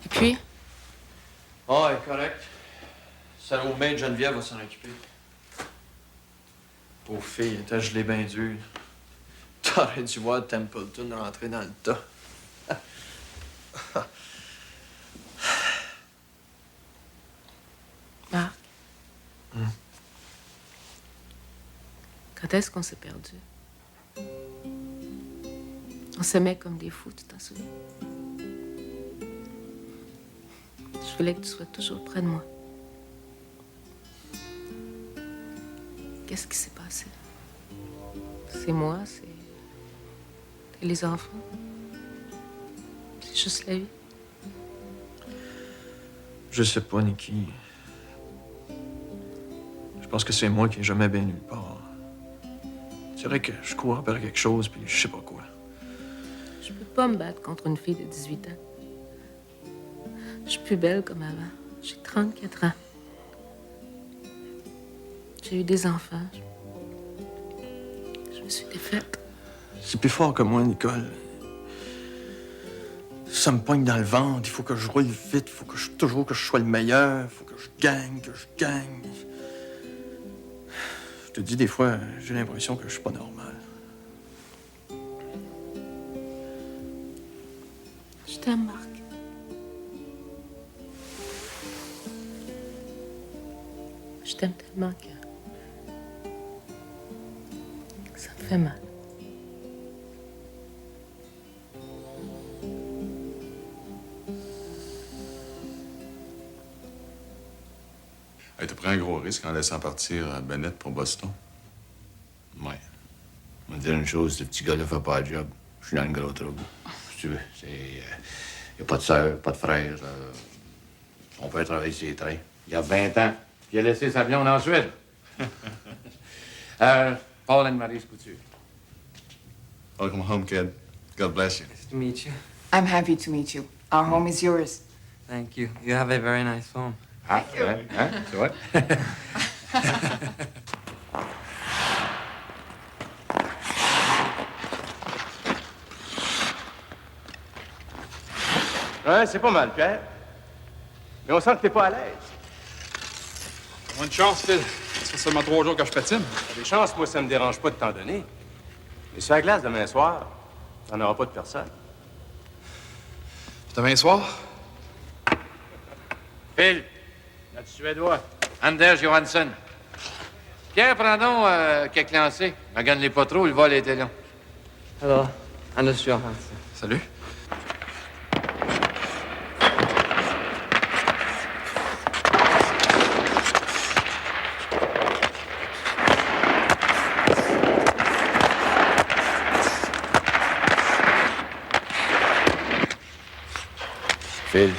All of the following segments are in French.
Et puis? Oh, elle est correct. Sa roommate Geneviève va s'en occuper. Pauvre fille, elle était gelée bien dur. T'aurais dû voir Templeton rentrer dans le tas. Marc. Quand est-ce qu'on s'est perdu? On s'aimait comme des fous, tu t'en souviens? Je voulais que tu sois toujours près de moi. Qu'est-ce qui s'est passé? C'est moi, c'est les enfants. C'est juste la vie. Je sais pas, Nikki. Je pense que c'est moi qui n'ai jamais bien nulle part. C'est vrai que je cours après quelque chose, puis je sais pas quoi. Je peux pas me battre contre une fille de 18 ans. Je suis plus belle comme avant. J'ai 34 ans. J'ai eu des enfants. Je me suis défaite. C'est plus fort que moi, Nicole. Ça me pogne dans le ventre. Il faut que je roule vite. Il faut que toujours que je sois le meilleur. Il faut que je gagne, Je te dis, des fois, j'ai l'impression que je suis pas normal. Je t'aime, Marc. Je t'aime tellement que ça me fait mal. Hey, t'as pris un gros risque en laissant partir Bennett pour Boston? Ouais. On va te dire une chose, ce petit gars-là fait pas le job. Je suis dans le gros trouble. Si tu veux, c'est... y a pas de sœur, pas de frère. On peut travailler sur les trains. Il y a 20 ans, il a laissé sa blonde en Suède. Paul and Maryse Couture. Welcome home, kid. God bless you. Nice to meet you. I'm happy to meet you. Our home is yours. Thank you. You have a very nice home. Ah, ouais, hein? C'est vrai? Ouais, c'est pas mal, Pierre. Mais on sent que t'es pas à l'aise. Moins de chance, Phil. Ça fait seulement 3 jours que je patine. T'as des chances, moi, ça me dérange pas de t'en donner. Mais sur la glace demain soir, t'en auras pas de personne. Demain soir? Phil, notre Suédois, Anders Johansson. Pierre, prends donc quelques lancers. Magane-les pas trop, le vol était long. Hello, Anders Johansson. Salut. Phil,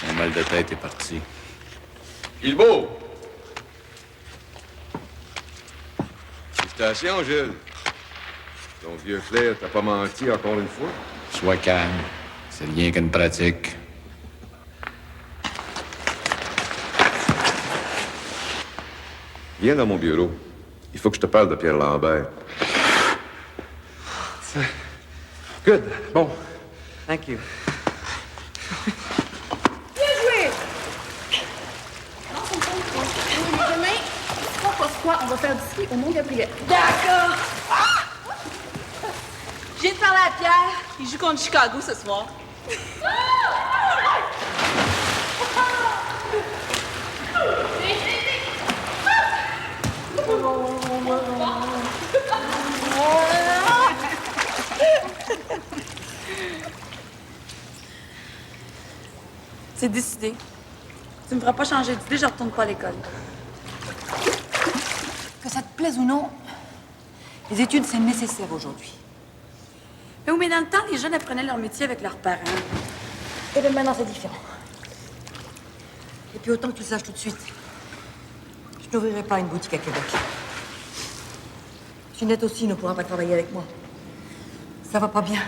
mon mal de tête est parti. Guilbeault! Félicitations, Gilles. Ton vieux flair t'a pas menti encore une fois. Sois calme. C'est rien qu'une pratique. Viens dans mon bureau. Il faut que je te parle de Pierre Lambert. Good. Bon. Thank you. Bien joué! Non, c'est bon. Demain, on va faire du ski au Mont-Gabriel. D'accord! Ah! Je viens de parler à Pierre. Il joue contre Chicago ce soir. C'est décidé. Tu me feras pas changer d'idée, je retourne pas à l'école. Que ça te plaise ou non, les études, c'est nécessaire aujourd'hui. Mais oui, mais dans le temps, les jeunes apprenaient leur métier avec leurs parents. Et bien maintenant, c'est différent. Et puis autant que tu le saches tout de suite, je n'ouvrirai pas une boutique à Québec. Ginette aussi ne pourra pas travailler avec moi. Ça va pas bien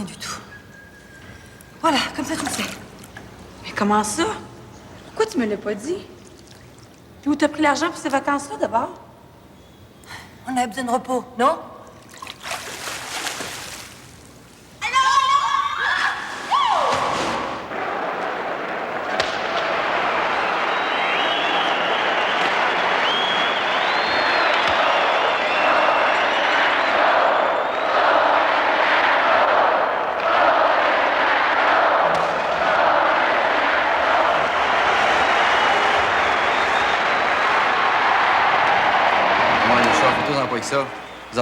du tout. Voilà, comme ça tu le sais. Mais comment ça? Pourquoi tu me l'as pas dit? Puis où t'as pris l'argent pour ces vacances-là, d'abord? On a besoin de repos, non?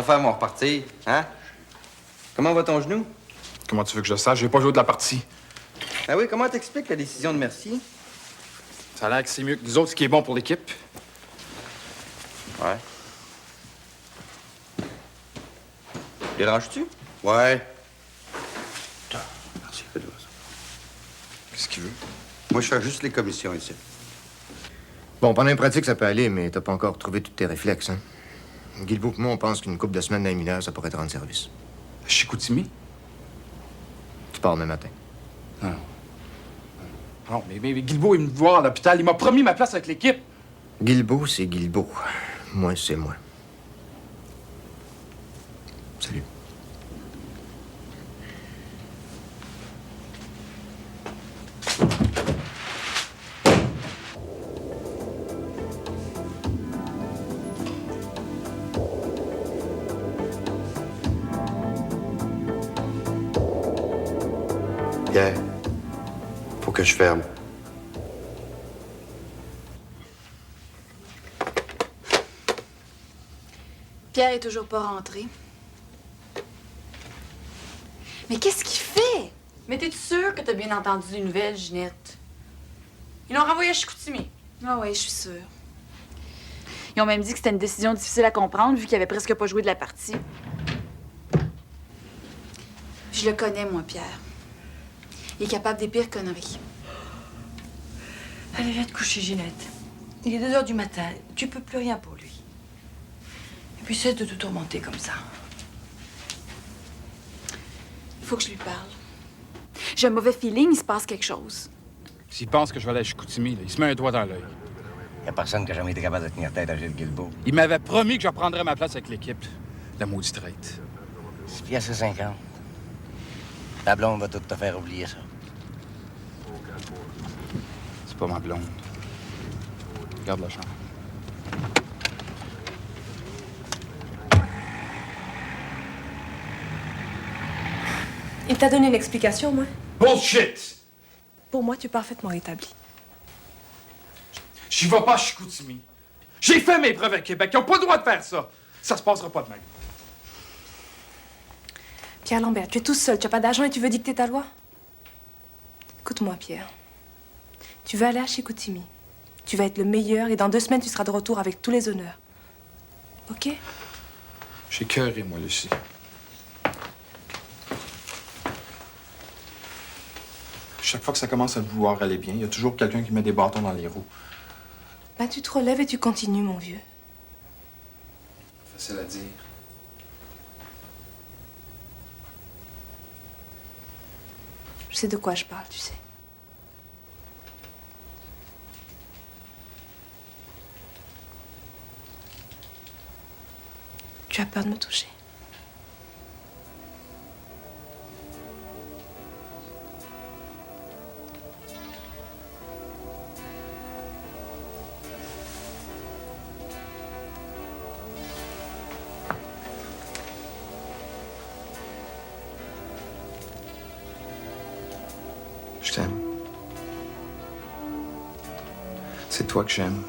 affaires vont repartir, hein? Comment va ton genou? Comment tu veux que je sache? J'ai pas joué de la partie. Ah oui, comment t'expliques la décision de Mercier? Ça a l'air que c'est mieux que nous autres, ce qui est bon pour l'équipe. Ouais. Déranges-tu? Ouais. Merci, faites-le. Qu'est-ce qu'il veut? Moi, je fais juste les commissions ici. Bon, pendant une pratique, ça peut aller, mais t'as pas encore trouvé tous tes réflexes, hein? Guilbeault et moi, on pense qu'une couple de semaines dans les mineurs, ça pourrait te rendre service. Chicoutimi? Tu pars demain matin. Non. Non, mais Guilbeault, il me voit à l'hôpital. Il m'a promis ma place avec l'équipe. Guilbeault, c'est Guilbeault. Moi, c'est moi. Salut. Pierre, faut que je ferme. Pierre est toujours pas rentré. Mais qu'est-ce qu'il fait? Mais t'es sûr que t'as bien entendu les nouvelles, Ginette? Ils l'ont renvoyé à Chicoutimi. Ah oui, je suis sûre. Ils ont même dit que c'était une décision difficile à comprendre vu qu'il avait presque pas joué de la partie. Je le connais, moi, Pierre. Il est capable des pires conneries. Allez, viens te coucher, Ginette. Il est 2 heures du matin. Tu peux plus rien pour lui. Et puis cesse de te tourmenter comme ça. Il faut que je lui parle. J'ai un mauvais feeling, il se passe quelque chose. S'il pense que je vais aller à Chicoutimi, là, il se met un doigt dans l'œil. Y a personne qui a jamais été capable de tenir tête à Gilles Guilbeault. Il m'avait promis que je prendrais ma place avec l'équipe. La maudite traite. 6 piastres et 50. Ta blonde va tout te faire oublier ça. C'est pas ma blonde. Garde la chambre. Il t'a donné une explication, moi? Bullshit! Pour moi, tu es parfaitement rétabli. J'y vais pas à Chicoutimi. J'ai fait mes preuves à Québec. Ils n'ont pas le droit de faire ça. Ça se passera pas de même. Pierre Lambert, tu es tout seul, tu n'as pas d'argent et tu veux dicter ta loi? Écoute-moi, Pierre. Tu vas aller à Chicoutimi. Tu vas être le meilleur et dans 2 semaines, tu seras de retour avec tous les honneurs. OK? J'ai cœuré, moi, Lucie. Chaque fois que ça commence à vouloir aller bien, il y a toujours quelqu'un qui met des bâtons dans les roues. Ben, tu te relèves et tu continues, mon vieux. Facile à dire. Je sais de quoi je parle, tu sais. Tu as peur de me toucher. Je t'aime. C'est toi que j'aime.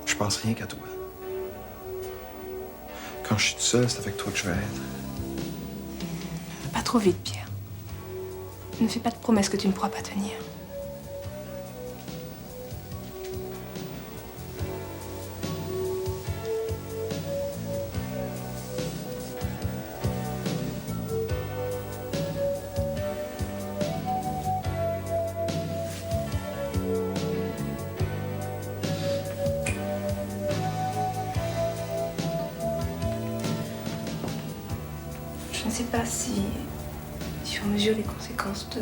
Je pense rien qu'à toi. Quand je suis tout seul, c'est avec toi que je veux être. Pas trop vite, Pierre. Ne fais pas de promesses que tu ne pourras pas tenir. Je ne sais pas si on mesure les conséquences de...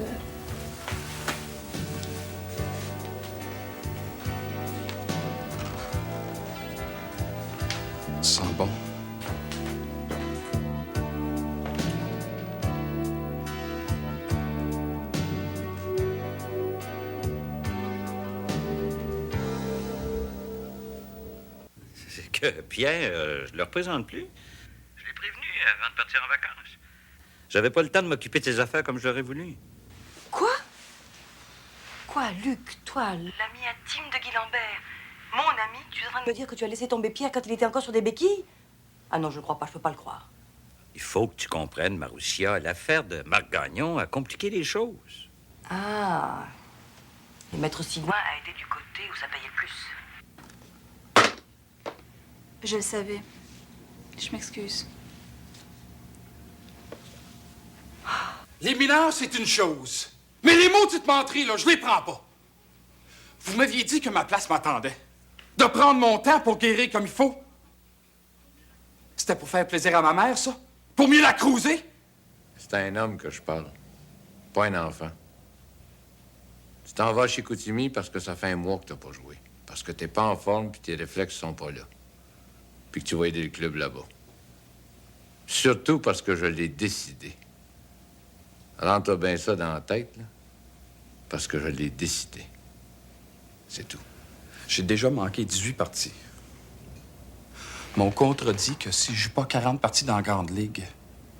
Ça sent bon. C'est que Pierre, je le représente plus. Je l'ai prévenu avant de partir en vacances. J'avais pas le temps de m'occuper de ses affaires comme j'aurais voulu. Quoi? Quoi, Luc, toi, l'ami intime de Guy Lambert? Mon ami? Tu es en train de me dire que tu as laissé tomber Pierre quand il était encore sur des béquilles? Ah non, je crois pas, je peux pas le croire. Il faut que tu comprennes, Marussia, l'affaire de Marc Gagnon a compliqué les choses. Ah. Et Maître Sigouin a été du côté où ça payait plus. Je le savais. Je m'excuse. Les mineurs, c'est une chose. Mais les maudites menteries, là, je les prends pas. Vous m'aviez dit que ma place m'attendait. De prendre mon temps pour guérir comme il faut. C'était pour faire plaisir à ma mère, ça? Pour mieux la cruiser? C'est à un homme que je parle, pas un enfant. Tu t'en vas chez Chicoutimi parce que ça fait un mois que t'as pas joué. Parce que t'es pas en forme puis tes réflexes sont pas là. Puis que tu vas aider le club là-bas. Surtout parce que je l'ai décidé. Rentre bien ça dans la tête, là. Parce que je l'ai décidé. C'est tout. J'ai déjà manqué 18 parties. Mon contrat dit que si je joue pas 40 parties dans la Grande Ligue,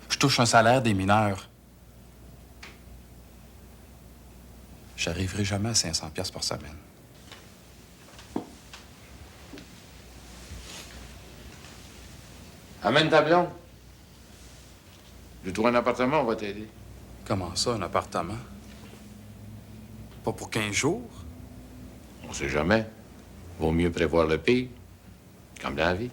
je touche un salaire des mineurs. J'arriverai jamais à 500 pièces par semaine. Amène ta blonde. Je trouve un appartement, on va t'aider. Comment ça, un appartement? Pas pour 15 jours? On sait jamais. Vaut mieux prévoir le pire, comme dans la vie.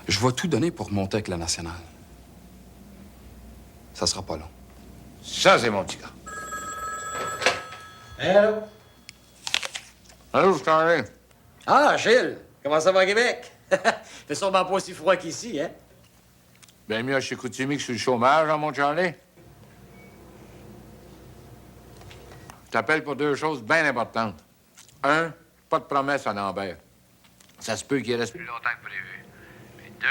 Je vais tout donner pour monter avec la nationale. Ça sera pas long. Ça, c'est mon petit gars. Allô? Allô, Charlie. Ah, Gilles, comment ça va à Québec? Fait sûrement pas aussi froid qu'ici, hein? Bien mieux à Chicoutimi que sur le chômage, hein, mon Charlie? Je t'appelle pour deux choses bien importantes. Un, pas de promesse à Lambert. Ça se peut qu'il reste plus longtemps que prévu. Et deux,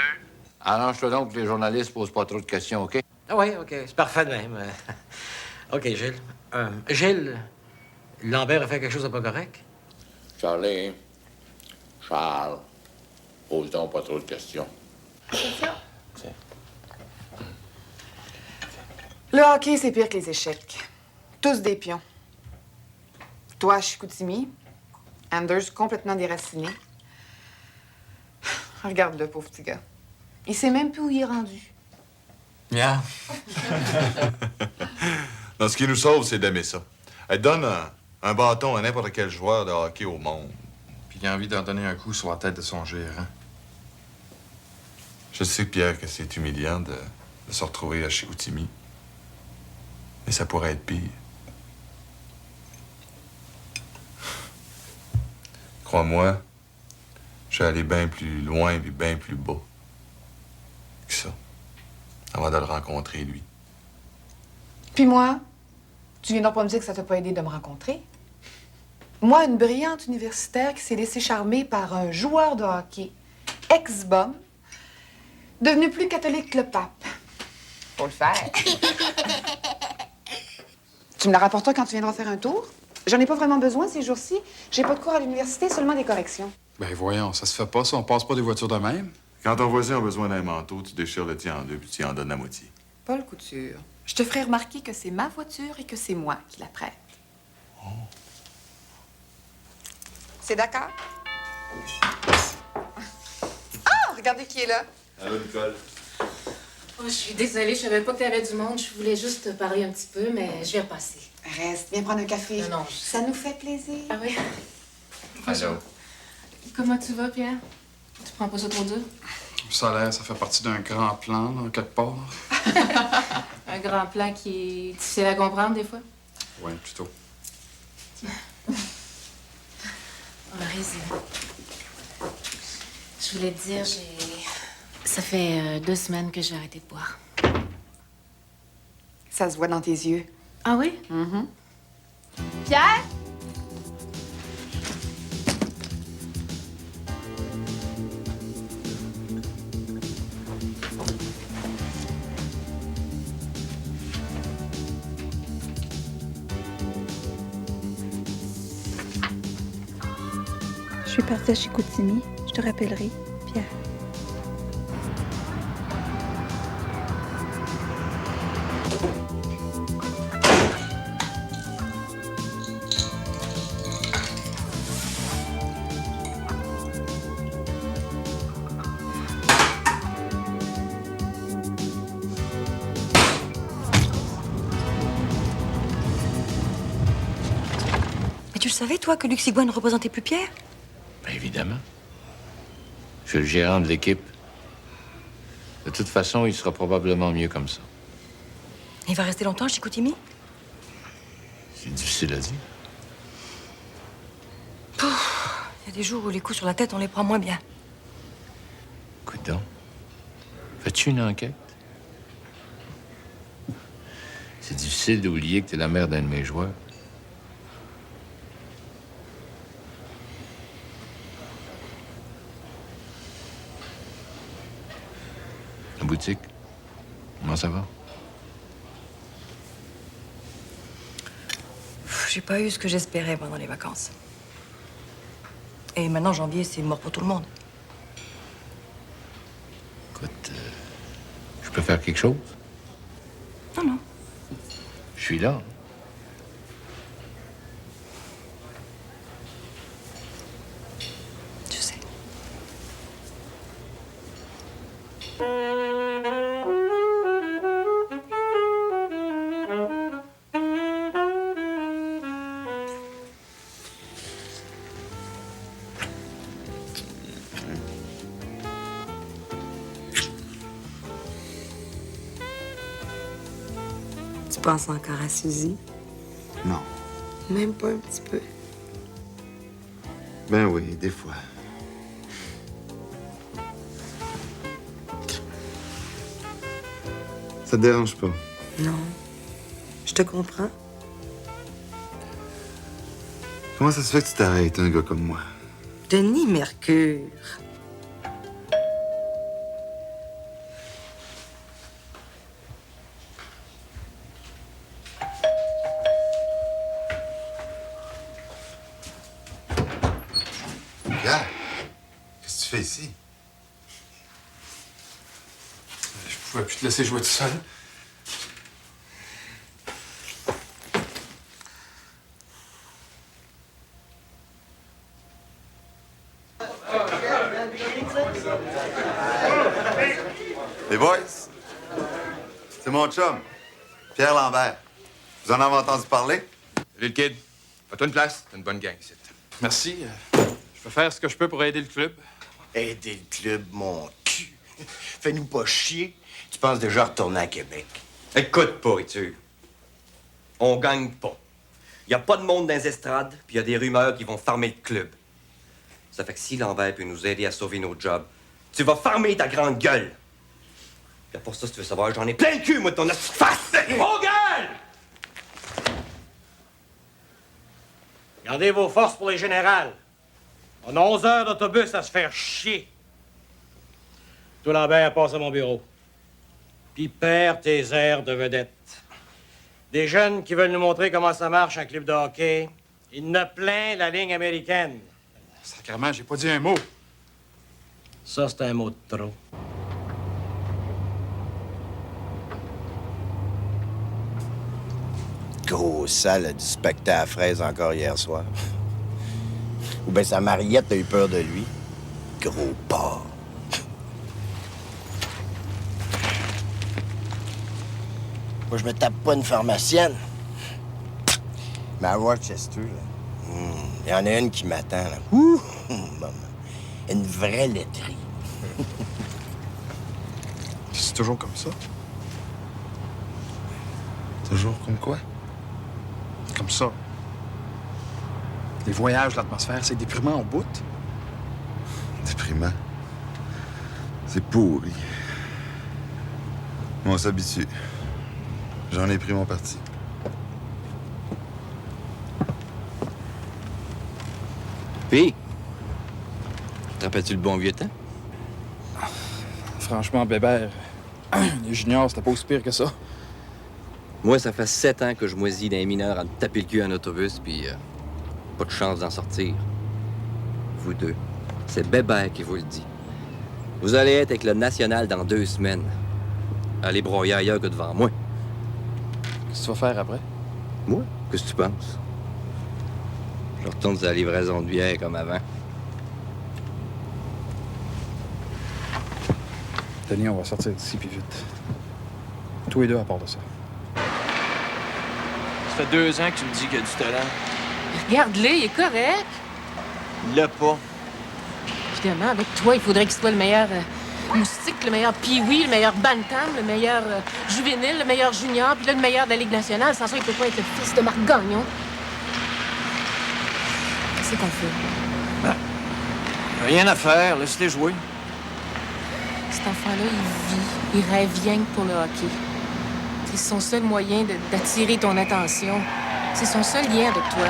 arrange-toi donc que les journalistes posent pas trop de questions, OK? Ah oui, OK, c'est parfait de même. OK, Gilles. Gilles, Lambert a fait quelque chose de pas correct? Charlie, Charles, pose donc pas trop de questions. Le hockey, c'est pire que les échecs. Tous des pions. Toi, à Chicoutimi. Anders, complètement déraciné. Regarde le pauvre petit gars. Il sait même plus où il est rendu. Yeah. Non, ce qui nous sauve, c'est d'aimer ça. Elle donne un bâton à n'importe quel joueur de hockey au monde. Puis il a envie d'en donner un coup sur la tête de son gérant. Je sais, Pierre, que c'est humiliant de se retrouver à Chicoutimi. Mais ça pourrait être pire. Crois-moi, je suis allé bien plus loin et bien plus bas que ça, avant de le rencontrer, lui. Puis moi, tu viens donc pas me dire que ça t'a pas aidé de me rencontrer? Moi, une brillante universitaire qui s'est laissée charmer par un joueur de hockey, ex-bum, devenu plus catholique que le pape. Faut le faire. Tu me la rapporteras quand tu viendras faire un tour? J'en ai pas vraiment besoin ces jours-ci. J'ai pas de cours à l'université, seulement des corrections. Ben voyons, ça se fait pas, ça. On passe pas des voitures de même. Quand ton voisin a besoin d'un manteau, tu déchires le tien en deux puis tu y en donnes la moitié. Paul Couture, je te ferai remarquer que c'est ma voiture et que c'est moi qui la prête. Oh. C'est d'accord? Ah! Regardez qui est là. Allô, Nicole. Oh, je suis désolée, je savais pas que t'avais du monde. Je voulais juste te parler un petit peu, mais je vais repasser. Reste, viens prendre un café. Non, Ça nous fait plaisir. Ah oui? Allô? Comment tu vas, Pierre? Tu prends pas ça trop dur? Ça a l'air, ça fait partie d'un grand plan, là, quelque part. Un grand plan qui est difficile à comprendre, des fois? Oui, plutôt. Maryse, je voulais te dire, ça fait 2 semaines que j'ai arrêté de boire. Ça se voit dans tes yeux. Ah oui? Mm-hmm. Pierre? Je suis partie à Chicoutimi. Je te rappellerai, Pierre. Mais tu le savais, toi, que Luc Sigouin ne représentait plus Pierre? Ben, évidemment. Je suis le gérant de l'équipe. De toute façon, il sera probablement mieux comme ça. Il va rester longtemps chez Koutimi? C'est difficile à dire. Il y a des jours où les coups sur la tête, on les prend moins bien. Écoute donc. Fais-tu une enquête? C'est difficile d'oublier que t'es la mère d'un de mes joueurs. La boutique, comment ça va? J'ai pas eu ce que j'espérais pendant les vacances. Et maintenant, janvier, c'est mort pour tout le monde. Écoute, je peux faire quelque chose? Non, non. Je suis là. Je sais. Tu penses encore à Suzy? Non. Même pas un petit peu. Ben oui, des fois. Ça te dérange pas? Non. Je te comprends. Comment ça se fait que tu t'arrêtes, un gars comme moi? Denis Mercure. Pierre, qu'est-ce que tu fais ici? Je pouvais plus te laisser jouer tout seul. Les boys, c'est mon chum, Pierre Lambert. Vous en avez entendu parler? Salut, le kid. Fais-toi une place. T'as une bonne gang ici. Merci. Je peux faire ce que je peux pour aider le club. Aider le club, mon cul. Fais-nous pas chier. Tu penses déjà retourner à Québec. Écoute, pourriture. On gagne pas. Y a pas de monde dans les estrades, puis y a des rumeurs qui vont farmer le club. Ça fait que si Lambert peut nous aider à sauver nos jobs, tu vas farmer ta grande gueule. Puis pour ça, si tu veux savoir, j'en ai plein le cul, moi, de ton astuce face. Oh, gueule! Gardez vos forces pour les générales. On a 11 heures d'autobus à se faire chier. Toi, Lambert, passe à mon bureau. Puis perds tes airs de vedette. Des jeunes qui veulent nous montrer comment ça marche un club de hockey. Il y en a plein la ligne américaine. Sacrément, j'ai pas dit un mot. Ça, c'est un mot de trop. Gros sale a du spectacle à fraise encore hier soir. Ou bien sa Mariette a eu peur de lui. Gros porc. Moi, je me tape pas une pharmacienne. Mais à Rochester, là, il y en a une qui m'attend, là. Ouh! Maman. Une vraie laiterie. C'est toujours comme ça? Toujours comme quoi? Comme ça. Les voyages, l'atmosphère, c'est déprimant au bout. Déprimant. C'est pourri. Mais on s'habitue. J'en ai pris mon parti. Puis, te rappelles-tu le bon vieux temps? Franchement, Bébert, les juniors, c'était pas aussi pire que ça. Moi, ça fait 7 ans que je moisis d'un mineur à me taper le cul en autobus, puis pas de chance d'en sortir. Vous deux, c'est Bébert qui vous le dit. Vous allez être avec le National dans 2 semaines. Allez broyer ailleurs que devant moi. Qu'est-ce que tu vas faire après? Moi? Qu'est-ce que tu penses? Je retourne sur la livraison de bière comme avant. Denis, on va sortir d'ici puis vite. Tous les deux à part de ça. Ça fait 2 ans que tu me dis qu'il y a du talent. Regarde-le, il est correct. Il l'a pas. Évidemment, avec toi, il faudrait qu'il soit le meilleur moustique, le meilleur pee-wee, le meilleur bantam, le meilleur juvénile, le meilleur junior, puis là, le meilleur de la Ligue nationale. Sans ça, il peut pas être le fils de Marc Gagnon. Qu'est-ce qu'on fait? Ben, rien à faire, laisse-les jouer. Cet enfant-là, il vit, il rêve rien que pour le hockey. C'est son seul moyen d'attirer ton attention. C'est son seul lien avec toi.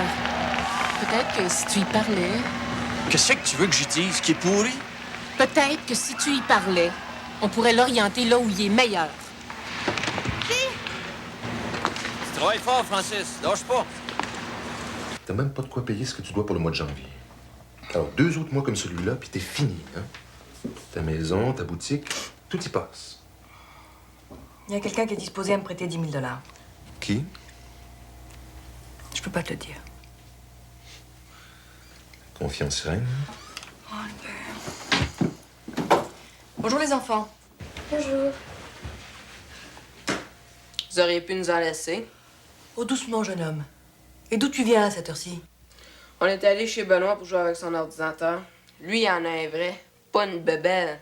Peut-être que si tu y parlais... Qu'est-ce que tu veux que j'y dise? Qui est pourri? Peut-être que si tu y parlais, on pourrait l'orienter là où il est meilleur. Tu travailles fort, Francis. Lâche pas. T'as même pas de quoi payer ce que tu dois pour le mois de janvier. Alors, 2 autres mois comme celui-là, puis t'es fini, hein? Ta maison, ta boutique, tout y passe. Il y a quelqu'un qui est disposé à me prêter 10 000 $. Qui? Je peux pas te le dire. Confiance reine. Bonjour les enfants. Bonjour. Vous auriez pu nous en laisser. Oh, doucement, jeune homme. Et d'où tu viens à cette heure-ci? On est allé chez Benoît pour jouer avec son ordinateur. Lui, il en a un vrai, pas une bebelle.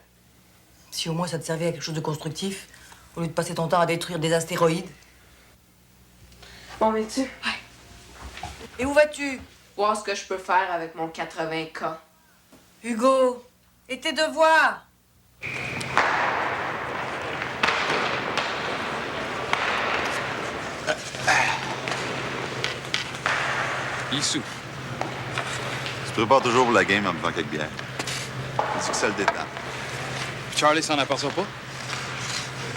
Si au moins ça te servait à quelque chose de constructif, au lieu de passer ton temps à détruire des astéroïdes. Bon, mais tu? Ouais. Et où vas-tu? Voir ce que je peux faire avec mon 80K. Hugo, et tes devoirs? Il souffle. Tu te prépares toujours pour la game en buvant quelques bières. C'est que ça le détend. Charlie s'en aperçoit pas?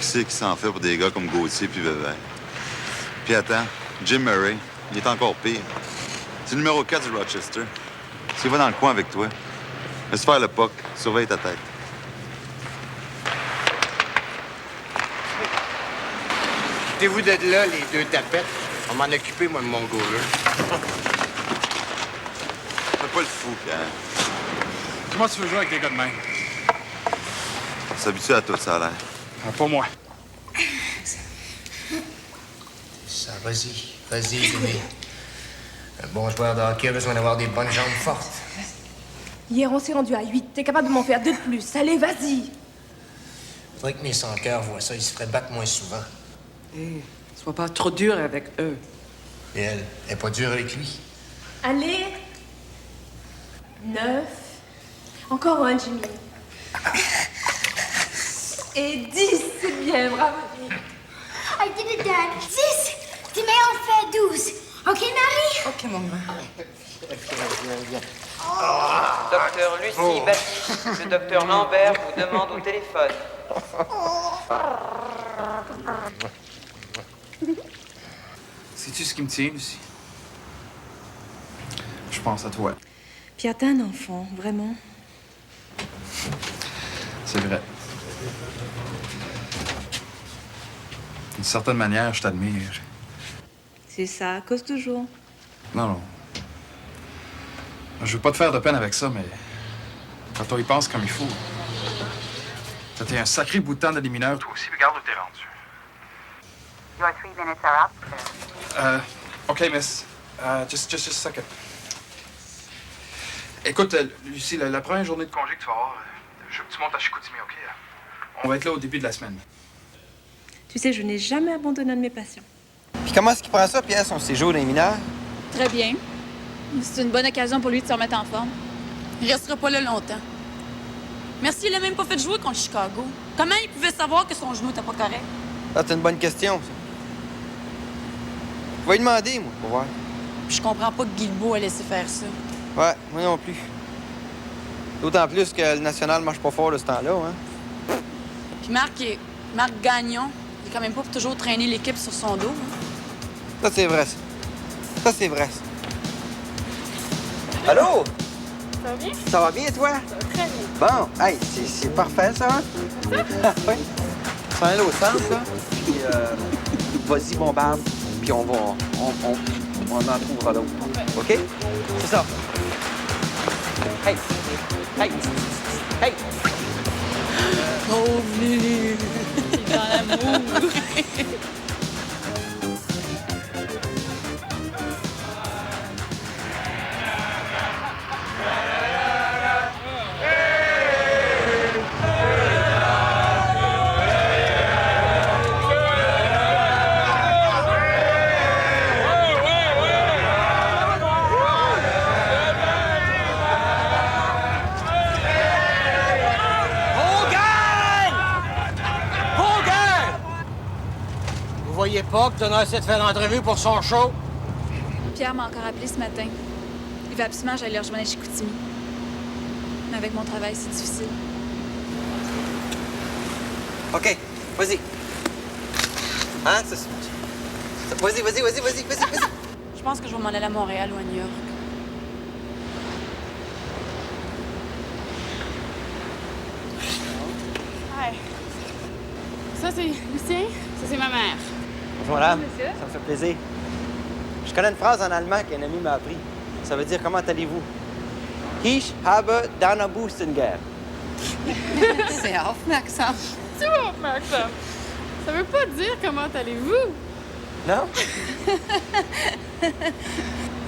Qui c'est qui s'en fait pour des gars comme Gauthier puis Weber? Puis attends, Jim Murray, il est encore pire. C'est le numéro 4 du Rochester. S'il va dans le coin avec toi, laisse faire le puck, surveille ta tête. Quittez-vous de là, les 2 tapettes. On m'en occuper, moi, de mon goaler. Fais pas le fou, Pierre. Comment tu veux jouer avec des gars de même? On s'habitue à tout, ça a l'air. Ah, pas moi. Ça, vas-y, Jimmy. Un bon joueur de hockey a besoin d'avoir des bonnes jambes fortes. Hier, on s'est rendu à 8. T'es capable de m'en faire 2 de plus. Allez, vas-y. Faudrait que mes sans-cœurs voient ça. Ils se feraient battre moins souvent. Hé, sois pas trop dur avec eux. Et elle est pas dure avec lui. Allez. 9. Encore un, Jimmy. Et 10, c'est bien, bravo. I did it, Dad. 10. Tu mets en fait 12. OK, Marie? OK, maman. Docteur Lucie Baptiste, le docteur Lambert vous demande au téléphone. Sais-tu ce qui me tient, Lucie? Je pense à toi. Pierre, t'es un enfant, vraiment. C'est vrai. D'une certaine manière, je t'admire. C'est ça, à cause toujours. Non. Je veux pas te faire de peine avec ça, mais quand on y pense comme il faut. T'as un sacré bout de temps de des mineurs, toi aussi. Regarde où t'es rendu. Your 3 minutes are up. OK, miss. Just a second. Écoute, Lucie, la première journée de congé que tu vas avoir, je veux que tu montes à Chicoutimi, OK? On va être là au début de la semaine. Tu sais, je n'ai jamais abandonné un de mes patients. Puis comment est-ce qu'il prend ça, Pierre, son séjour dans les mineurs? Très bien. C'est une bonne occasion pour lui de se remettre en forme. Il restera pas là longtemps. Merci, il l'a même pas fait jouer contre Chicago. Comment il pouvait savoir que son genou était pas correct? Ah, c'est une bonne question, ça. Je vais lui demander, moi, pour voir. Puis je comprends pas que Guilbeault a laissé faire ça. Ouais, moi non plus. D'autant plus que le national marche pas fort de ce temps-là, hein. Puis Marc Gagnon, il est quand même pas pour toujours traîner l'équipe sur son dos. Hein? Ça, c'est vrai, ça. Ça, c'est vrai, ça. Allô? Ça va bien? Ça va bien, toi? Ça va très bien. Bon, hey, c'est parfait, ça, hein? Oui. Ça va aller au centre, là. Puis, vas-y, bombarde. Puis on en trouvera d'autres. OK? C'est ça. Hey! Hey! Hey! Oh, Lulu! Il est dans l'amour! croyais pas que t'en essayé de faire l'entrevue pour son show? Pierre m'a encore appelé ce matin. Il veut absolument que j'aille le rejoindre à Chicoutimi. Mais avec mon travail, c'est difficile. OK, vas-y. Hein? Vas-y. Je pense que je vais m'en aller à Montréal ou à New York. Hi. Ça, c'est Lucien. Ça, c'est ma mère. Bonjour, madame. Bonjour, monsieur. Ça me fait plaisir. Je connais une phrase en allemand qu'un ami m'a appris. Ça veut dire « Comment allez-vous? » Ich habe deine Bustinger. C'est aufmerksam. Tu aufmerksam. Ça veut pas dire « Comment allez-vous? » Non?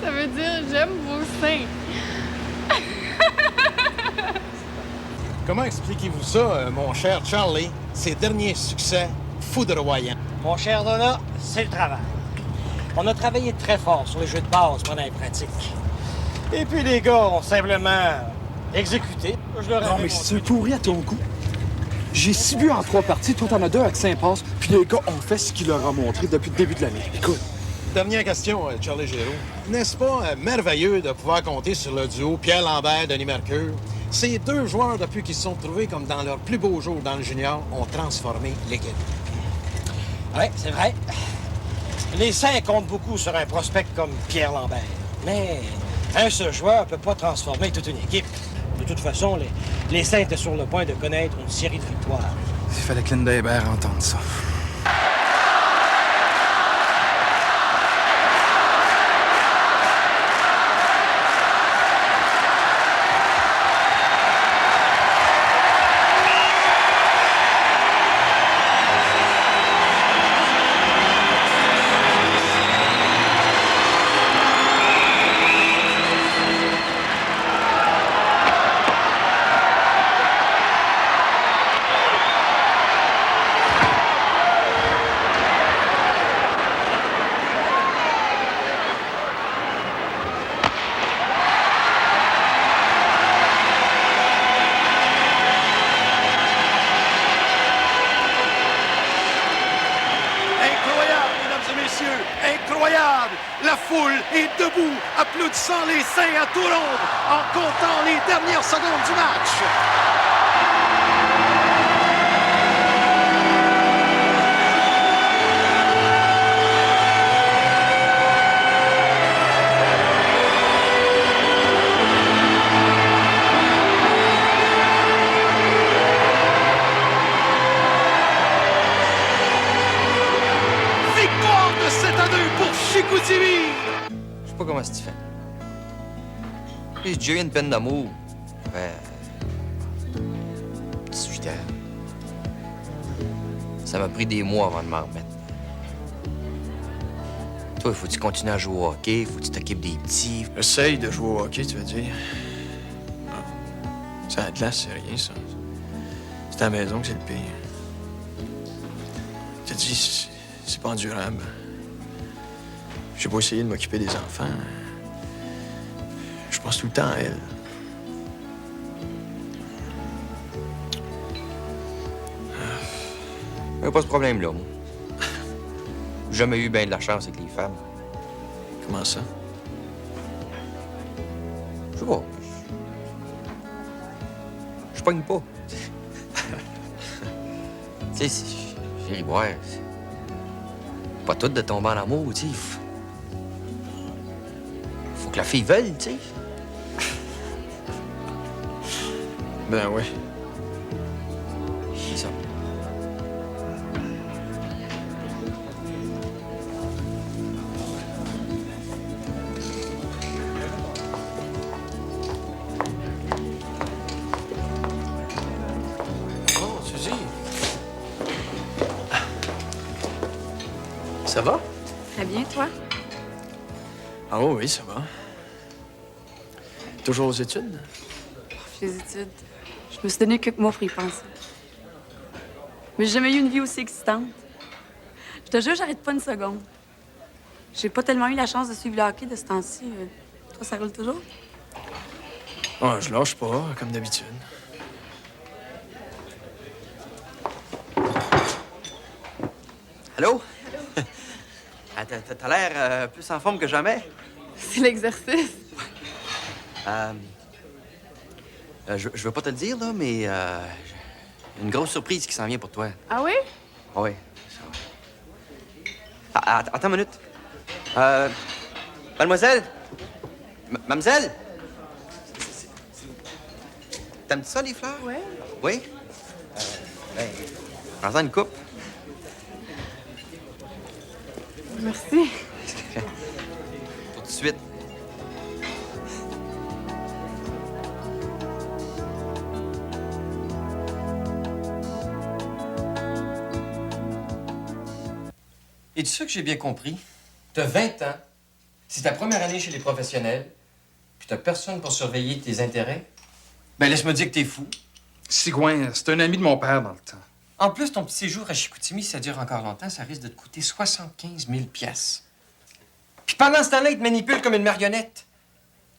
Ça veut dire « J'aime vos seins. » Comment expliquez-vous ça, mon cher Charlie? Ses derniers succès foudroyants. Mon cher Donna, c'est le travail. On a travaillé très fort sur les jeux de base pendant les pratiques. Et puis les gars ont simplement exécuté. Non, mais c'est pourri à ton goût. J'ai 6 buts en 3 parties, toi t'en as 2 avec 5 passes, puis les gars ont fait ce qu'il leur a montré depuis le début de l'année. Écoute. Dernière question, Charlie Géraud. N'est-ce pas merveilleux de pouvoir compter sur le duo Pierre Lambert, Denis Mercure? Ces deux joueurs, depuis qu'ils se sont trouvés comme dans leur plus beau jour dans le junior, ont transformé l'équipe. Oui, c'est vrai. Les Saints comptent beaucoup sur un prospect comme Pierre Lambert. Mais un seul joueur ne peut pas transformer toute une équipe. De toute façon, les Saints étaient sur le point de connaître une série de victoires. Il fallait que Linda Hébert entende ça. Incroyable! La foule est debout, applaudissant les Saints à tout rompre, en comptant les dernières secondes du match. Victoire de 7-2 pour Chicoutimi! Je sais pas comment c'est fait. J'ai déjà eu une peine d'amour. J'avais 18 ans. Ça m'a pris des mois avant de m'en remettre. Toi, faut que tu continues à jouer au hockey, faut que tu t'occupes des petits. Essaye de jouer au hockey, tu veux dire. Non. C'est à la glace, c'est rien, ça. C'est à la maison que c'est le pire. Je te dis, c'est pas endurable. J'ai beau essayer de m'occuper des enfants. Je pense tout le temps à elle. J'ai pas ce problème-là, moi. J'ai jamais eu bien de la chance avec les femmes. Comment ça? Je sais pas. Je pogne pas. Tu sais, j'ai ri boire. Pas tout de tomber en amour, tu sais. Faut que la fille veuille, tu sais. Ben oui. C'est ça. Oh, Suzy. Ça va? Très bien, toi? Ah oui, ça va. Toujours aux études? Les études. Je me suis donné quelques mois pour y penser. Mais j'ai jamais eu une vie aussi excitante. Je te jure, j'arrête pas une seconde. J'ai pas tellement eu la chance de suivre le hockey de ce temps-ci. Toi, ça roule toujours? Ah, je lâche pas, comme d'habitude. Allô? T'as l'air plus en forme que jamais. C'est l'exercice. Je veux pas te le dire, là, mais j'ai une grosse surprise qui s'en vient pour toi. Ah oui? Oui. Attends une minute. Mademoiselle? Mademoiselle? T'aimes ça, les fleurs? Oui. Oui? Prends-en une coupe. Merci. Pour tout de suite. Es-tu sûr que j'ai bien compris? T'as 20 ans, c'est ta première année chez les professionnels, puis t'as personne pour surveiller tes intérêts? Ben, laisse-me dire que t'es fou. Sigouin, c'est un ami de mon père dans le temps. En plus, ton petit séjour à Chicoutimi, si ça dure encore longtemps, ça risque de te coûter 75 000 piastres. Puis pendant ce temps-là, ils te manipulent comme une marionnette.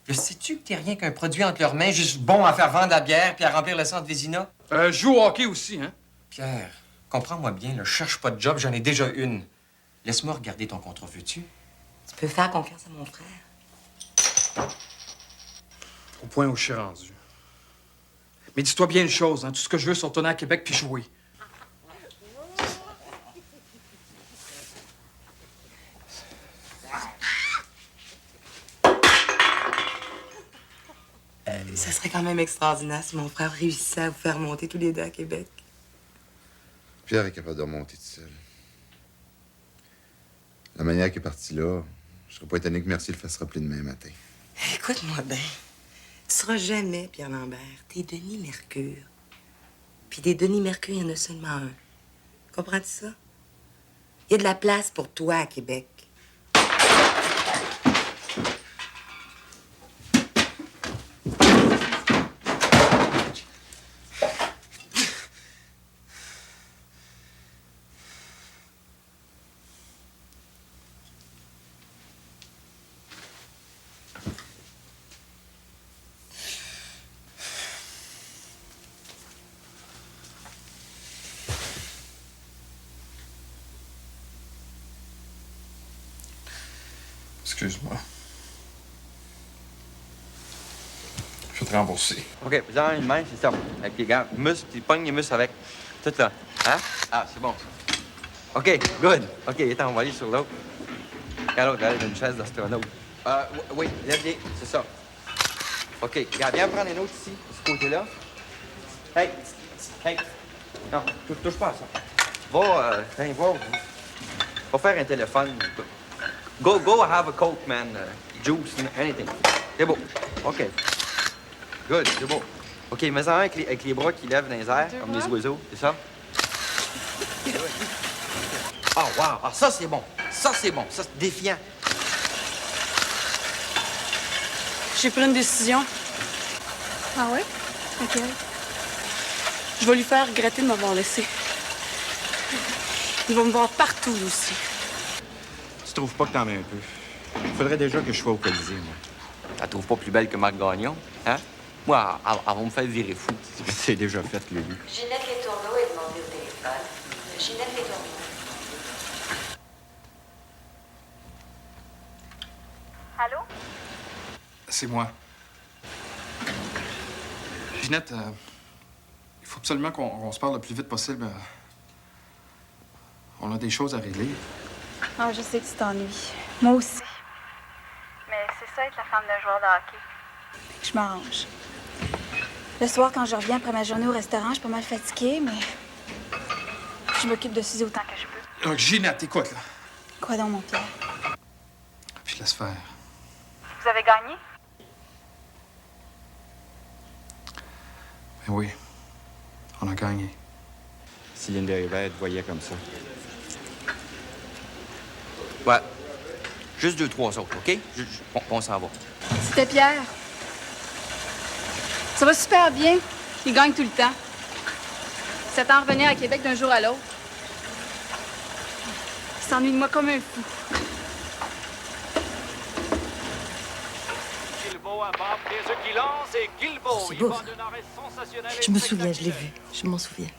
Le sais-tu que t'es rien qu'un produit entre leurs mains, juste bon à faire vendre la bière puis à remplir le centre Vézina? Je joue au hockey aussi, hein? Pierre, comprends-moi bien, là, je cherche pas de job, j'en ai déjà une. Laisse-moi regarder ton contrat, veux-tu? Tu peux faire confiance à mon frère. Au point où je suis rendu. Mais dis-toi bien une chose, hein? Tout ce que je veux, c'est retourner à Québec puis jouer. Ça serait quand même extraordinaire si mon frère réussissait à vous faire monter tous les deux à Québec. Pierre est capable de remonter tout seul. La manière qu'il est parti là, je serais pas étonné que Mercier le fasse rappeler demain matin. Écoute-moi bien. Tu seras jamais Pierre Lambert. T'es Denis Mercure. Puis des Denis Mercure, il y en a seulement un. Comprends-tu ça? Il y a de la place pour toi à Québec. Excuse-moi. Je vais te rembourser. OK, vous avez une main, c'est ça. Avec les gants, muscles, puis pogne les muscles avec. Tout là. Hein? Ah, c'est bon. OK, good. OK, attends, on va aller sur l'autre. Quand l'autre, elle a une chaise d'astronaute. Oui, lève-les, c'est ça. OK, regarde, viens prendre une autre ici, de ce côté-là. Hey! Non, touche pas à ça. Va faire un téléphone. Go have a Coke, man. Juice, anything. C'est beau. OK. Good, c'est beau. OK, mets-en un avec les bras qui lèvent dans les airs, comme des oiseaux, c'est ça? Oh, wow! Ah, ça, c'est bon. Ça, c'est bon. Ça, c'est défiant. J'ai pris une décision. Ah ouais? OK. Je vais lui faire regretter de m'avoir laissé. Il va me voir partout, lui aussi. Tu trouves pas que t'en mets un peu? Faudrait déjà que je sois au Colisée, moi. Tu la trouves pas plus belle que Marc Gagnon? Hein? Moi, elle va me faire virer fou. C'est déjà fait, Lulu. Ginette Letourneau est demandée au téléphone. Ginette Letourneau. Allô? C'est moi. Ginette, il faut absolument qu'on se parle le plus vite possible. On a des choses à régler. Ah, je sais que tu t'ennuies. Moi aussi. Mais c'est ça être la femme d'un joueur de hockey. Je m'arrange. Le soir, quand je reviens après ma journée au restaurant, je suis pas mal fatiguée, mais je m'occupe de Suzy autant que je peux. Ginette, écoute, là. Quoi donc, mon Pierre? Puis laisse faire. Vous avez gagné? Ben oui, on a gagné. Si Linda Hébert te voyait comme ça. Ouais. Juste 2-3 autres, OK? On s'en va. C'était Pierre. Ça va super bien. Il gagne tout le temps. Il s'attend à revenir à Québec d'un jour à l'autre. Il s'ennuie de moi comme un fou. C'est beau, ça. Je me souviens, je l'ai vu. Je m'en souviens.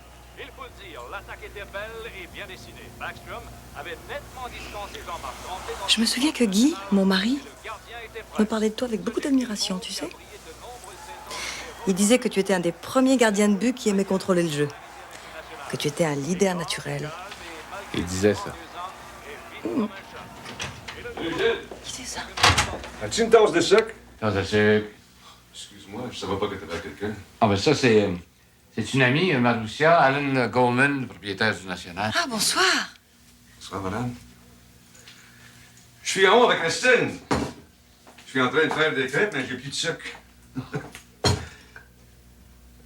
l'attaque était belle et bien décidée. Backstrom avait nettement distancé Jean-Marc Tremblay. Je me souviens que Guy, mon mari, me parlait de toi avec beaucoup d'admiration, tu sais. Il disait que tu étais un des premiers gardiens de but qui aimait contrôler le jeu. Que tu étais un leader naturel. Il disait ça. Qui c'est ça? As-tu une tasse de sucre? Tasse de sucre. Excuse-moi, je savais pas que t'avais quelqu'un. Ah, ben ça, c'est une amie, Marussia, Alan Goldman, propriétaire du National. Ah, bonsoir. Bonsoir, madame. Je suis en haut avec Christine. Je suis en train de faire des crêpes, mais j'ai plus de sucre.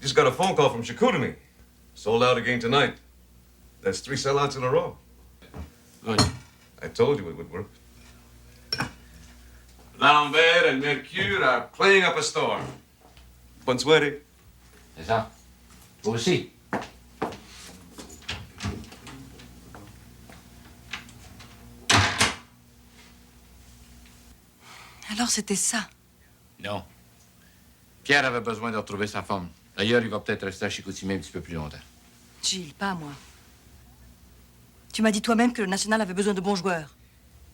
Just got a phone call from Chicoutimi. Sold out again tonight. That's 3 sellouts in a row. Good. I told you it would work. Lambert and Mercure are Playing up a storm. Bonne soirée. C'est ça. Toi aussi. Alors, c'était ça. Non. Pierre avait besoin de retrouver sa femme. D'ailleurs, il va peut-être rester à Chicoutimi un petit peu plus longtemps. Gilles, pas moi. Tu m'as dit toi-même que le National avait besoin de bons joueurs.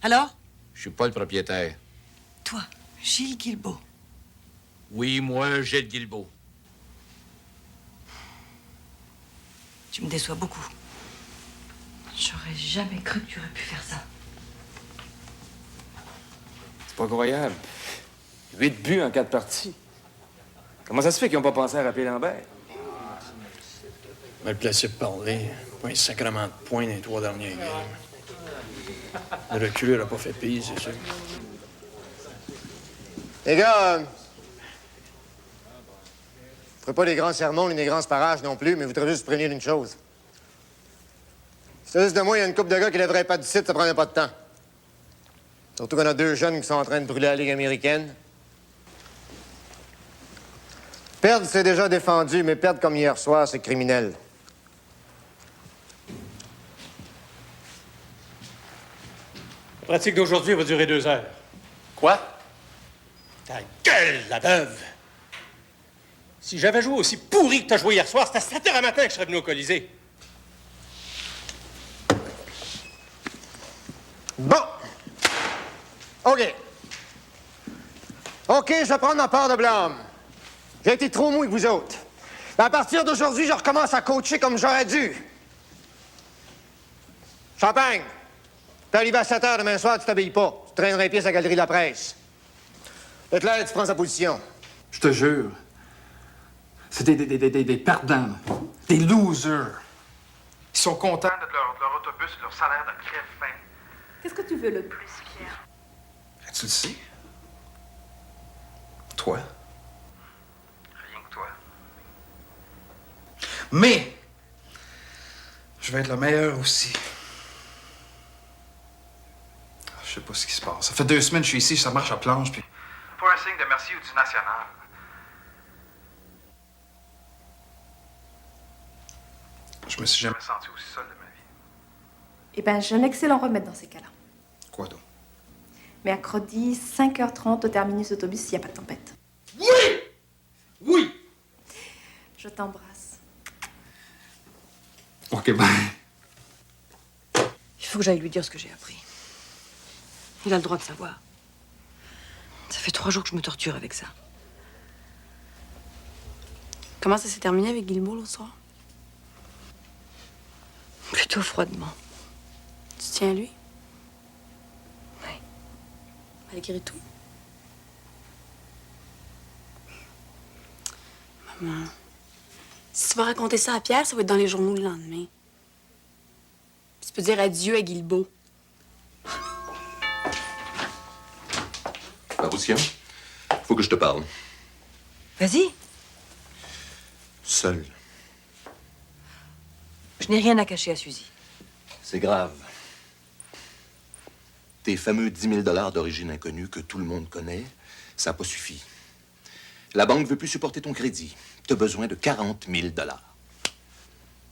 Alors? Je suis pas le propriétaire. Toi, Gilles Guilbeault. Oui, moi, Gilles Guilbeault. Tu me déçois beaucoup. J'aurais jamais cru que tu aurais pu faire ça. C'est pas croyable. 8 buts en 4 parties. Comment ça se fait qu'ils n'ont pas pensé à rappeler Lambert? Mal placé pour parler. Pas un sacrement de points dans les 3 dernières games. Le reculeur n'a pas fait pire, c'est sûr. Les gars, vous ferez pas des grands sermons ni des grands sparages non plus, mais vous voudrez juste prévenir une chose. C'est juste de moi, il y a une couple de gars qui lèveraient pas du site, ça prenait pas de temps. Surtout qu'on a 2 jeunes qui sont en train de brûler la Ligue américaine. Perdre, c'est déjà défendu, mais perdre comme hier soir, c'est criminel. La pratique d'aujourd'hui va durer 2 heures. Quoi? Ta gueule, la veuve! Si j'avais joué aussi pourri que t'as joué hier soir, c'était à 7 h à matin que je serais venu au Colisée. Bon. OK. OK, je vais prendre ma part de blâme. J'ai été trop mou avec vous autres. Mais à partir d'aujourd'hui, je recommence à coacher comme j'aurais dû. Champagne. T'es arrivé à 7 h demain soir, tu t'habilles pas. Tu traînerais les pieds à la galerie de la presse. Leclerc, tu prends sa position. Je te jure. C'est des perdants. Des losers. Ils sont contents de leur autobus et de leur salaire de crève-faim. Qu'est-ce que tu veux le plus, Pierre? Tu le sais? Toi? Rien que toi. Mais, je vais être le meilleur aussi. Je sais pas ce qui se passe. Ça fait 2 semaines que je suis ici, ça marche à planche, puis... Pas un signe de merci ou du national. Je me suis jamais senti aussi seul de ma vie. Eh bien, j'ai un excellent remède dans ces cas-là. Quoi donc? Mercredi, 5h30 au terminus autobus s'il n'y a pas de tempête. Oui! Oui! Je t'embrasse. OK, ben... Il faut que j'aille lui dire ce que j'ai appris. Il a le droit de savoir. Ça fait 3 jours que je me torture avec ça. Comment ça s'est terminé avec Guilbeault l'autre soir? Plutôt froidement. Tu tiens à lui? Oui. Malgré tout? Maman, si tu vas raconter ça à Pierre, ça va être dans les journaux le lendemain. Tu peux dire adieu à Guilbeault. Marussia, faut que je te parle. Vas-y. Seul. Je n'ai rien à cacher à Suzy. C'est grave. Tes fameux 10 000 $ d'origine inconnue que tout le monde connaît, ça n'a pas suffi. La banque veut plus supporter ton crédit. T'as besoin de 40 000 $.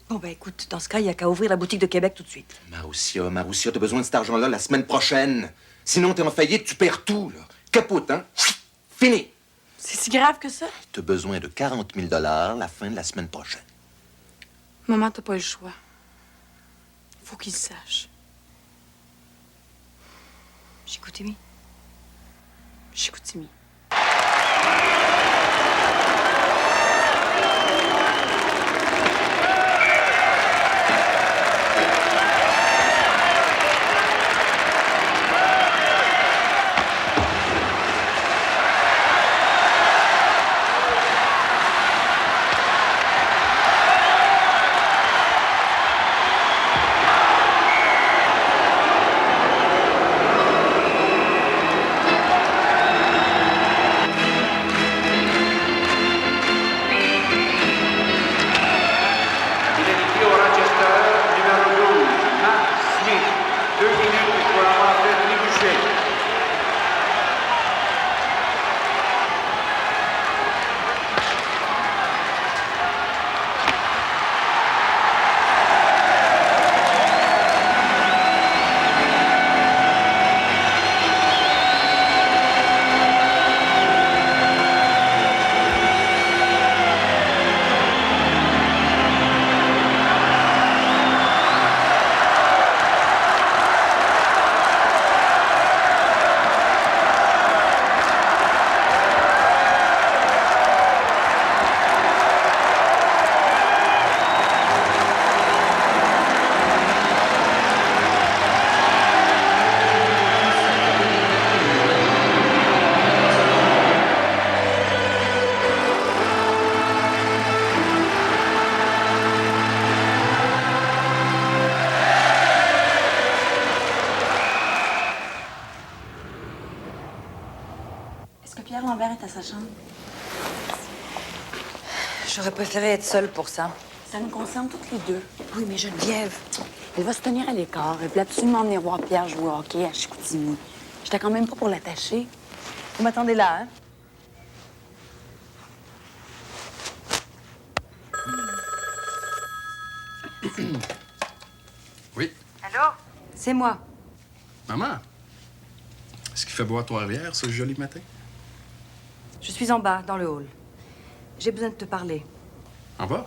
Bon, ben écoute, dans ce cas, il n'y a qu'à ouvrir la boutique de Québec tout de suite. Marussia, t'as besoin de cet argent-là la semaine prochaine. Sinon, t'es en faillite, tu perds tout, là. Capote, hein? Fini. C'est si grave que ça? T'as besoin de 40 000 $ la fin de la semaine prochaine. Maman, t'as pas le choix. Faut qu'il sache. Chicoutimi. Chicoutimi. Est-ce que Pierre Lambert est à sa chambre? J'aurais préféré être seule pour ça. Ça nous concerne toutes les deux. Oui, mais Geneviève... Elle va se tenir à l'écart. Elle voulait absolument venir voir Pierre jouer au hockey à Chicoutimi. J'étais quand même pas pour l'attacher. Vous m'attendez là, hein? Oui. Allô? C'est moi. Maman, est-ce qu'il fait boire Trois-Rivières, ce joli matin? Je suis en bas, dans le hall. J'ai besoin de te parler. En bas?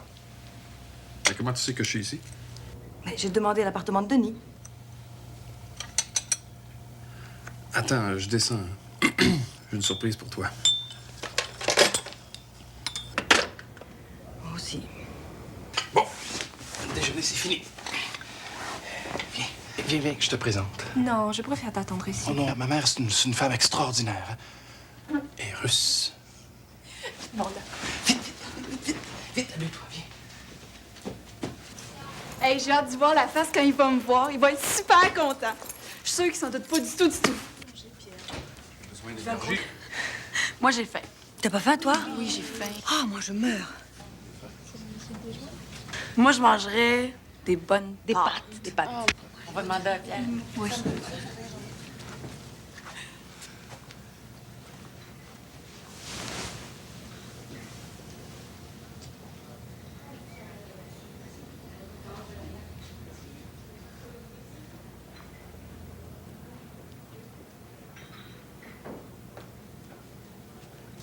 Mais comment tu sais que je suis ici? Mais j'ai demandé l'appartement de Denis. Attends, je descends. J'ai une surprise pour toi. Moi aussi. Bon, le déjeuner, c'est fini. Viens, que je te présente. Non, je préfère t'attendre ici. Oh non, ma mère, c'est une femme extraordinaire. Hein? Elle est russe. Bon, là. Vite, habille-toi, viens. Hey, j'ai hâte d'y voir la face quand il va me voir. Il va être super content. Je suis sûre qu'il s'en doute pas du tout, du tout. Besoin d'énergie. Moi, j'ai faim. T'as pas faim, toi? Oui, j'ai faim. Ah, moi, je meurs. Moi, je mangerais des bonnes Des pâtes. pâtes. Des pâtes. On va demander à Pierre. Oui.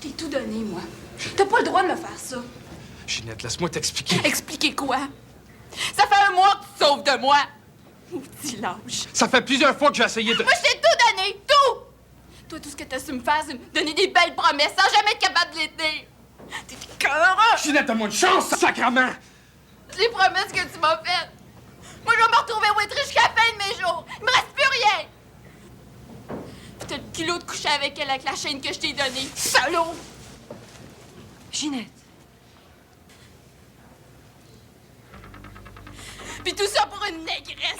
T'es tout donné, moi. T'as pas le droit de me faire ça. Ginette, laisse-moi t'expliquer. Expliquer quoi? Ça fait un mois que tu te sauves de moi. Maudit lâche. Ça fait plusieurs fois que j'ai essayé de... Moi, je t'ai tout donné, tout! Toi, tout ce que t'as su me faire, c'est me donner des belles promesses sans jamais être capable de les tenir. T'es écœurant! Ginette, donne-moi une chance, sacrement! Les promesses que tu m'as faites. Moi, je vais me retrouver waitress jusqu'à la fin de mes jours. Il me reste plus rien. Puis t'as le culot de coucher avec elle avec la chaîne que je t'ai donnée. Salaud! Ginette. Puis tout ça pour une négresse.